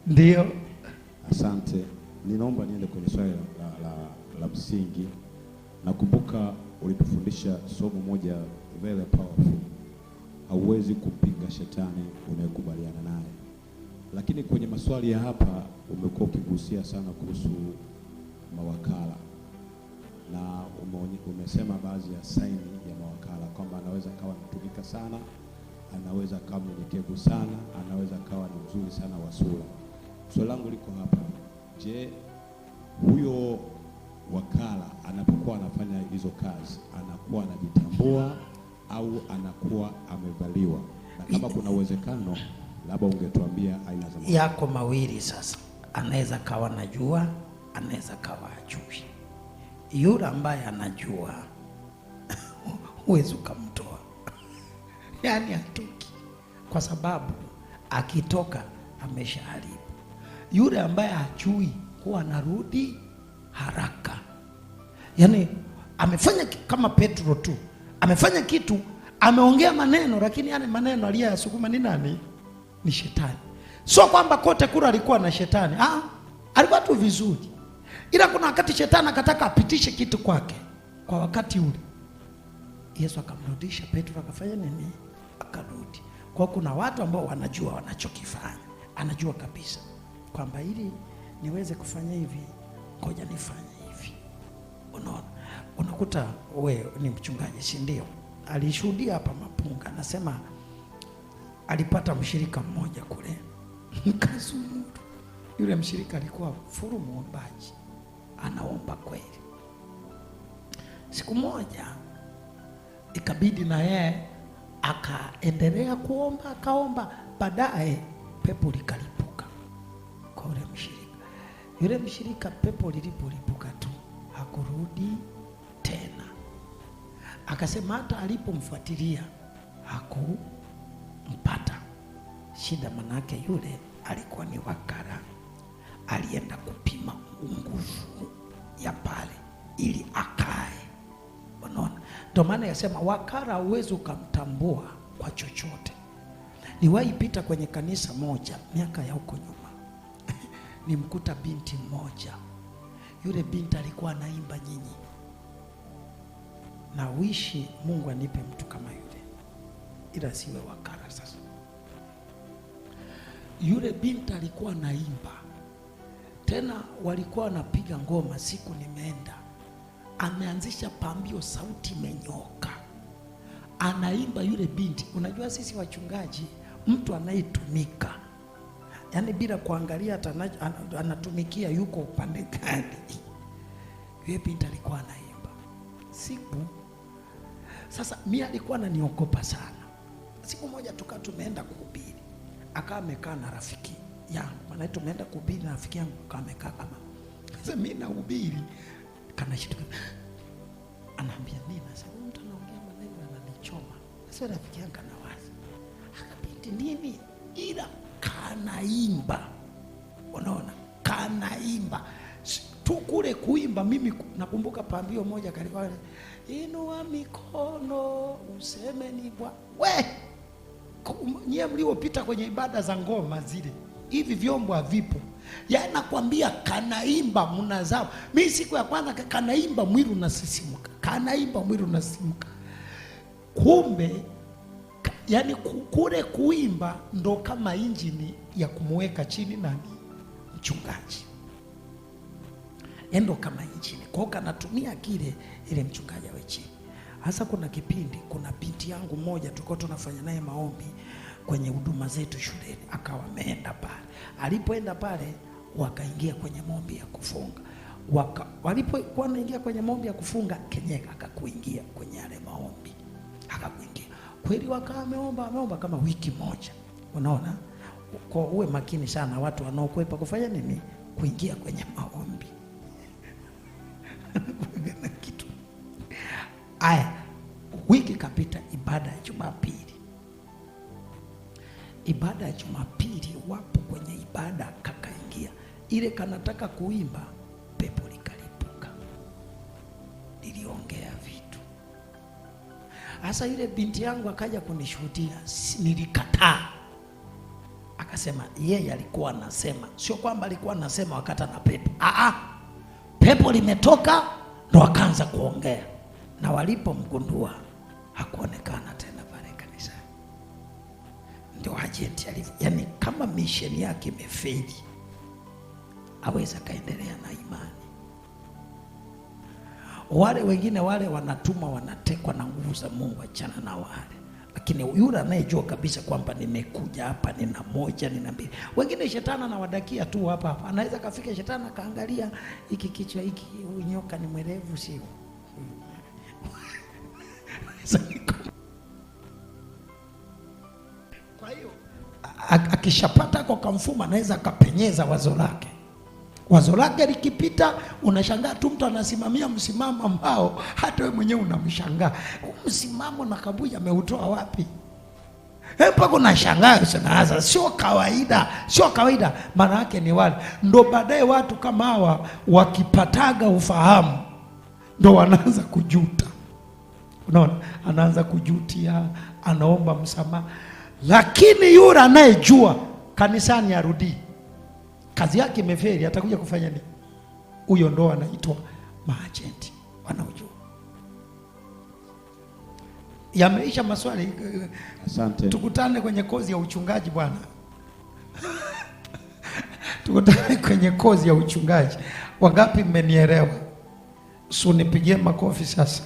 Ndio. Asante. Ninaomba niende kwenye swali la msingi. Nakumbuka ulipofundisha somo moja very powerful. Hauwezi kumpinga shetani unayekubaliana naye. Lakini kwenye maswali ya hapa umekuwa ukigusia sana kuhusu mawakala. Na umesema baadhi ya saini ya mawakala kwamba anaweza kawa mtumika sana, anaweza kawa mnyenyekevu sana, anaweza kawa ni mzuri sana wa sura. Swali langu liko hapa. Je, huyo wakala anapokuwa anafanya hizo kazi anakuwa anajitambua au anakuwa amevaliwa? Na kama kuna uwezekano labda ungetuambia aina za yako mawili. Sasa anaweza kawa anajua, anaweza kawa hajui. Yule ambaye anajua huwezi ukamtoa yani hatoki, kwa sababu akitoka ameshaharibu. Yule ambaye hajui huwa anarudi haraka. Yani amefanya kama Petro tu, amefanya kitu, ameongea maneno, lakini yale maneno aliyasukuma ni nani? Ni shetani. Sio kwamba kote kura alikuwa na shetani. Alikuwa tu vizuri, ila kuna wakati shetani akataka apitishe kitu kwake kwa wakati ule. Yesu akamrudisha Petro, akafanya nini? Akarudi. Kwa kuna watu ambao wanajua wanachokifanya, anajua kabisa kwamba ili niweze kufanya hivi, ngoja nifanye hivi. Unaona, unakuta we ni mchungaji, si ndio? Alishuhudia hapa Mapunga, anasema alipata mshirika mmoja kule Kazumuru. Yule mshirika alikuwa furu muombaji, anaomba kweli. Siku moja ikabidi na yeye akaendelea kuomba, akaomba. Baadaye pepo likalipuka kwa yule mshirika. Yule mshirika pepo lilipolipuka tu hakurudi tena. Akasema hata alipomfuatilia hakumpata. Shida manake yule alikuwa ni wakala, alienda kupima nguvu ya pale ili akae. Unaona, ndio maana yasema wakala uwezo ukamtambua kwa chochote. Niwahi pita kwenye kanisa moja miaka ya huko nyuma nimkuta binti mmoja. Yule binti alikuwa anaimba nyinyi, na wishi Mungu anipe mtu kama yule, ila siwe wakala. Sasa yule binti alikuwa anaimba, tena walikuwa wanapiga ngoma. Siku nimeenda, ameanzisha pambio, sauti imenyoka, anaimba yule binti. Unajua sisi wachungaji, mtu anayetumika yani bila kuangalia anatumikia yuko upande gani. Yule binti alikuwa anaimba siku. Sasa mimi alikuwa ananiogopa sana. Siku moja tumeenda kuhubiri, akawa amekaa na rafiki yangu, maana tumeenda kuhubiri na rafiki yangu akawa amekaa kama. Sasa mimi nahubiri, kana shituka, anaambia nini? Sasa mtu anaongea maneno yananichoma. Sasa rafiki yangu anawaza, akabinti nini, ila kanaimba. Unaona, kanaimba tu kule kuimba. Mimi nakumbuka pambio moja kalikuwa inua mikono useme ni Bwana. We nyie mliopita kwenye ibada za ngoma zile, hivi vyombo havipo. Yaani nakwambia kanaimba mnazao. Mimi siku ya kwanza kanaimba mwili unasisimuka. Kanaimba mwili unasisimuka. Kumbe yani kule kuimba ndo kama injini ya kumweka chini nani? Mchungaji. Endo kama injini. Kwa hiyo kanatumia kile ile mchungaji awe chini. Hasa kuna kipindi, kuna binti yangu mmoja tulikuwa tunafanya naye maombi kwenye huduma zetu shuleni, akawa ameenda pale. Alipoenda pale wakaingia kwenye maombi ya kufunga. Walipokuwa wanaingia kwenye maombi ya kufunga, Kenyeka akakuingia kwenye yale maombi. Akakuingia. Kweli wakawa ameomba kama wiki moja. Unaona? Kwa uwe makini sana watu wanaokwepa kufanya nini? Kuingia kwenye maombi. Kuna kitu. Aya, wiki kapita, ibada ya Jumapili. Ibada ya Jumapili wapo kwenye ibada, kakaingia. Ile kanataka kuimba, pepo likalipuka. Liliongea vitu. Hasa yule binti yangu akaja kunishuhudia, nilikataa. Akasema yeye alikuwa anasema, sio kwamba alikuwa anasema wakati ana pepo. Pepo limetoka ndo akaanza kuongea, na walipomgundua hakuonekana tena pale kanisani. Ndio ajenti alivyo, yani kama misheni yake imefeli aweza kaendelea na imani. Wale wengine wale wanatuma, wanatekwa na nguvu za Mungu, achana na wale. Lakini yule anayejua kabisa kwamba nimekuja hapa nina moja nina mbili. Wengine shetani anawadakia tu hapa. Anaweza kafika shetani akaangalia hiki kichwa hiki, nyoka ni mwerevu sio? Kwa hiyo akishapata kwa kamfumo anaweza akapenyeza wazo lake. Wazo lake likipita, unashangaa tu mtu anasimamia msimamo ambao hata wewe mwenyewe unamshangaa. Msimamo na kaburi ameutoa wapi? Mpaka unashangaa unaanza, sio kawaida, sio kawaida. Maana yake ni wale ndo baadaye watu kama hawa wakipataga ufahamu ndo wanaanza kujuta. Unaona, anaanza kujutia, anaomba msamaha. Lakini yule anayejua kanisani arudi, kazi yake imefeli, atakuja kufanya nini? Huyo ndo anaitwa maagenti, wanaojua. Yameisha maswali. Asante. Tukutane kwenye kozi ya uchungaji bwana. Tukutane kwenye kozi ya uchungaji. Wangapi mmenielewa? Usinipigie makofi sasa.